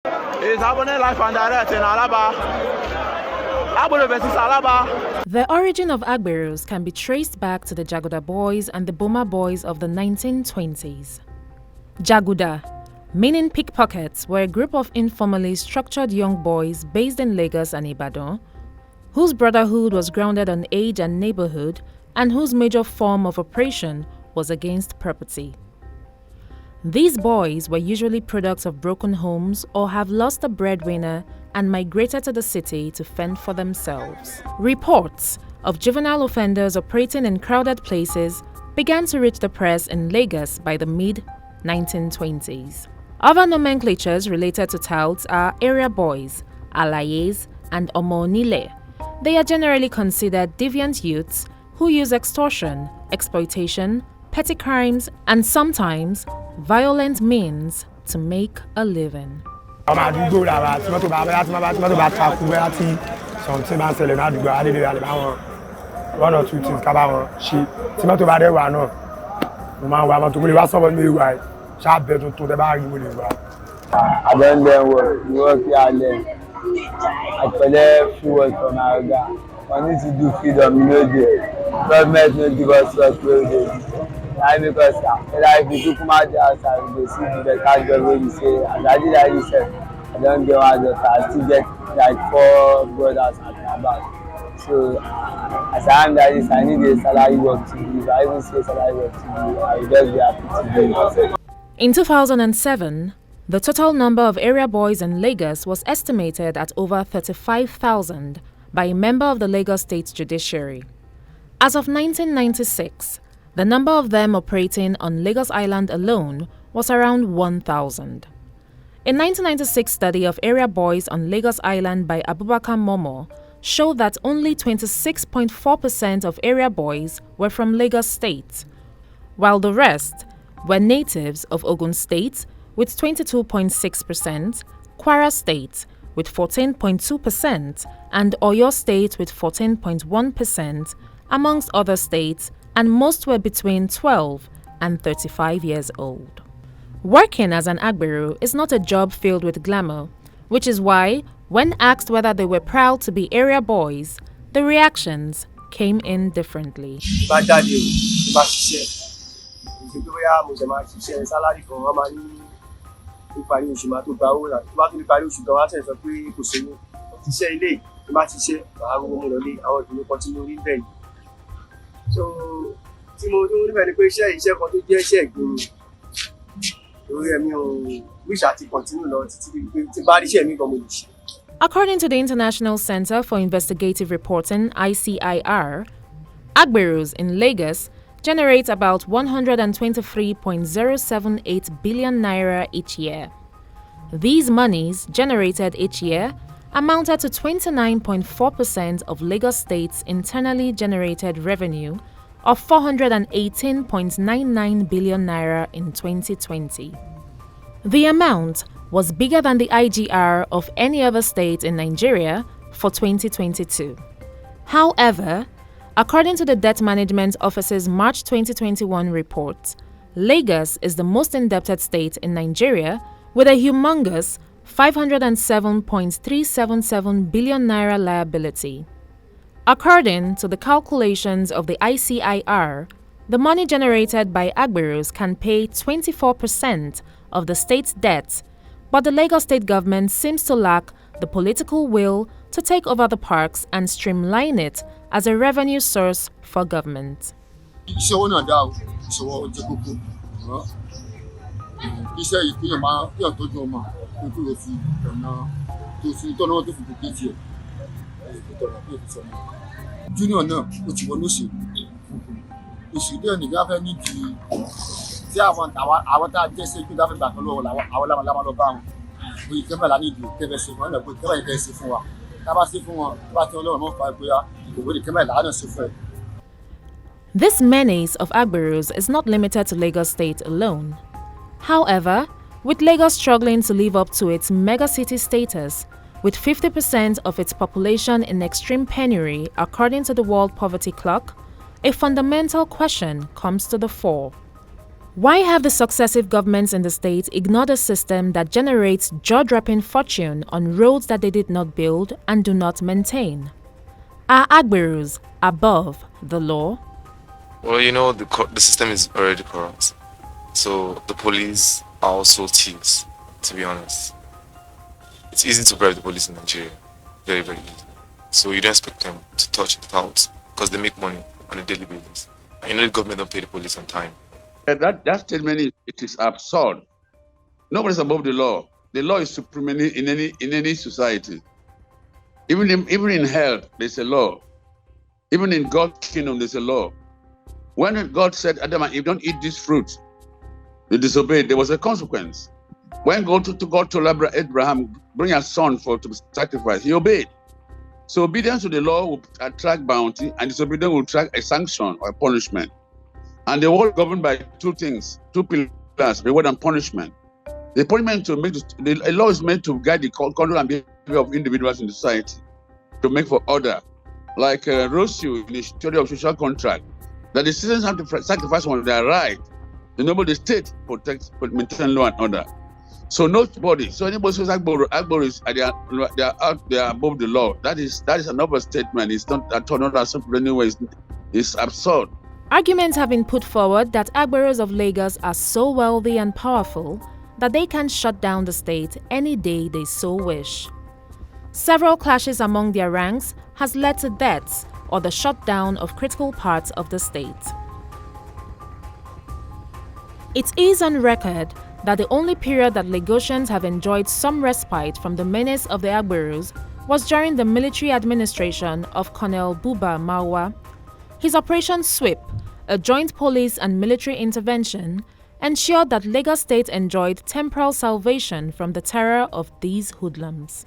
It's happening live and direct in Alaba. Agbero versus Alaba. The origin of Agberos can be traced back to the Jaguda boys and the Boma boys of the 1920s. Jaguda, meaning pickpockets, were a group of informally structured young boys based in Lagos and Ibadan, whose brotherhood was grounded on age and neighborhood, and whose major form of operation was against property. These boys were usually products of broken homes or have lost a breadwinner and migrated to the city to fend for themselves. Reports of juvenile offenders operating in crowded places began to reach the press in Lagos by the mid-1920s. Other nomenclatures related to touts are area boys, alayes, and omonile. They are generally considered deviant youths who use extortion, exploitation, petty crimes, and sometimes violent means to make a living. One or two things I don't work here. I collect food from Naga. I need to do freedom, you know, the government no give us clothes. Because if you took my house, I will see the cash job you say, and I did like you said, I don't get one daughter, I still get like 4 brothers at my back. So as I am like this, I need a salary work to do. If I even say salary work to do, I will just be happy to do it. In 2007, the total number of area boys in Lagos was estimated at over 35,000 by a member of the Lagos State Judiciary. As of 1996, the number of them operating on Lagos Island alone was around 1,000. A 1996 study of area boys on Lagos Island by Abubakar Momo showed that only 26.4% of area boys were from Lagos State, while the rest were natives of Ogun State with 22.6%, Kwara State with 14.2%, and Oyo State with 14.1%, amongst other states, and most were between 12 and 35 years old. Working as an Agbero is not a job filled with glamour, which is why, when asked whether they were proud to be area boys, the reactions came in differently. So, according to the International Center for Investigative Reporting, ICIR, Agberos in Lagos generate about 123.078 billion naira each year. These monies generated each year amounted to 29.4% of Lagos State's internally generated revenue of 418.99 billion naira in 2020. The amount was bigger than the IGR of any other state in Nigeria for 2022. However, according to the Debt Management Office's March 2021 report, Lagos is the most indebted state in Nigeria with a humongous 507.377 billion naira liability. According to the calculations of the ICIR, the money generated by Agberos can pay 24% of the state's debt, but the Lagos state government seems to lack the political will to take over the parks and streamline it as a revenue source for government. Junior náà ó ti wọnú òṣèlú òṣèlú ní gáfẹ́ ní ti tí àwọn tá a jẹ́ sí pé dáfẹ́ gbà kan lọ́wọ́ àwọn lámà lọ bá wọn òye kẹ́mẹ́lá ní ìdí kẹ́fẹ́ ṣe fún wọn ẹ̀kọ́ kẹ́mẹ́lá yìí kẹ́ ṣe fún wa tá a bá ṣe fún wọn bá tí ọlọ́run mọ́ fà á bóyá òwe ní kẹ́mẹ́lá náà ṣe fún ẹ. This menace of Agberos is not limited to Lagos State alone. However, with Lagos struggling to live up to its mega-city status, with 50% of its population in extreme penury according to the World Poverty Clock, a fundamental question comes to the fore. Why have the successive governments in the state ignored a system that generates jaw-dropping fortune on roads that they did not build and do not maintain? Are Agberos above the law? Well, you know, the system is already corrupt. So the police are also thieves, to be honest. It's easy to bribe the police in Nigeria. Very, very easy. So you don't expect them to touch it out because they make money on a daily basis. And you know the government don't pay the police on time. That statement is absurd. Nobody's above the law. The law is supreme in any society. Even in hell, there's a law. Even in God's kingdom, there's a law. When God said, Adam, if you don't eat this fruit, you disobeyed, there was a consequence. When God told Abraham, bring a son to be sacrificed, he obeyed. So obedience to the law will attract bounty, and disobedience will attract a sanction or a punishment. And the world governed by two things, two pillars, reward and punishment. The punishment the law is meant to guide the conduct and behavior of individuals in the society, to make for order. Like Rousseau in the theory of social contract, that the citizens have to sacrifice on their right, the noble the state maintain law and order. So anybody who says Agberos they are above the law. That is another statement. It's not at all not acceptable anyway. It's absurd. Arguments have been put forward that Agberos of Lagos are so wealthy and powerful that they can shut down the state any day they so wish. Several clashes among their ranks has led to deaths or the shutdown of critical parts of the state. It is on record that the only period that Lagosians have enjoyed some respite from the menace of the Agberos was during the military administration of Colonel Buba Marwa. His Operation Sweep, a joint police and military intervention, ensured that Lagos State enjoyed temporal salvation from the terror of these hoodlums.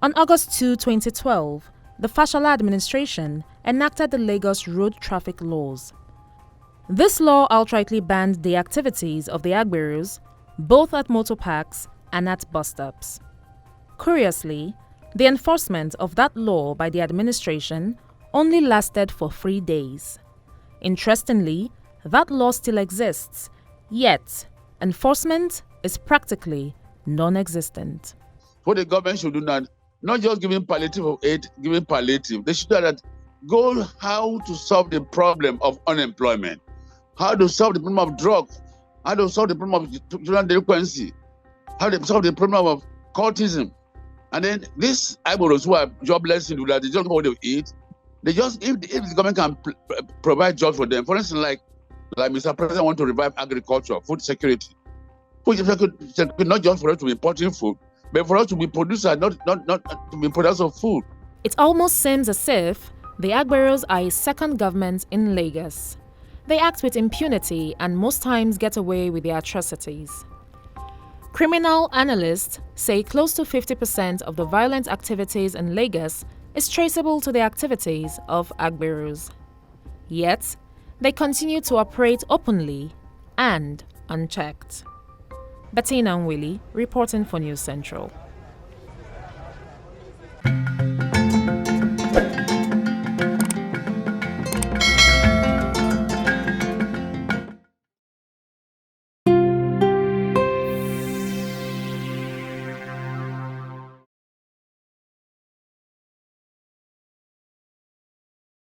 On August 2, 2012, the Fashola administration enacted the Lagos Road Traffic Laws. This law outrightly banned the activities of the Agberos, both at motor parks and at bus stops. Curiously, the enforcement of that law by the administration only lasted for 3 days. Interestingly, that law still exists, yet enforcement is practically non-existent. What the government should do now, not just giving palliative aid, giving palliative. They should do that. Go how to solve the problem of unemployment, how to solve the problem of drugs, how to solve the problem of children delinquency, how to solve the problem of cultism. And then these Agberos who are jobless in Ula, they just know what they eat. They just, if the government can provide jobs for them, for instance, like Mr. President want to revive agriculture, food security. Food security, not just for us to be importing food, but for us to be producers, not to be producers of food. It almost seems as if the Agberos are a second government in Lagos. They act with impunity and most times get away with their atrocities. Criminal analysts say close to 50% of the violent activities in Lagos is traceable to the activities of Agberos. Yet, they continue to operate openly and unchecked. Bettina Nwili, reporting for News Central.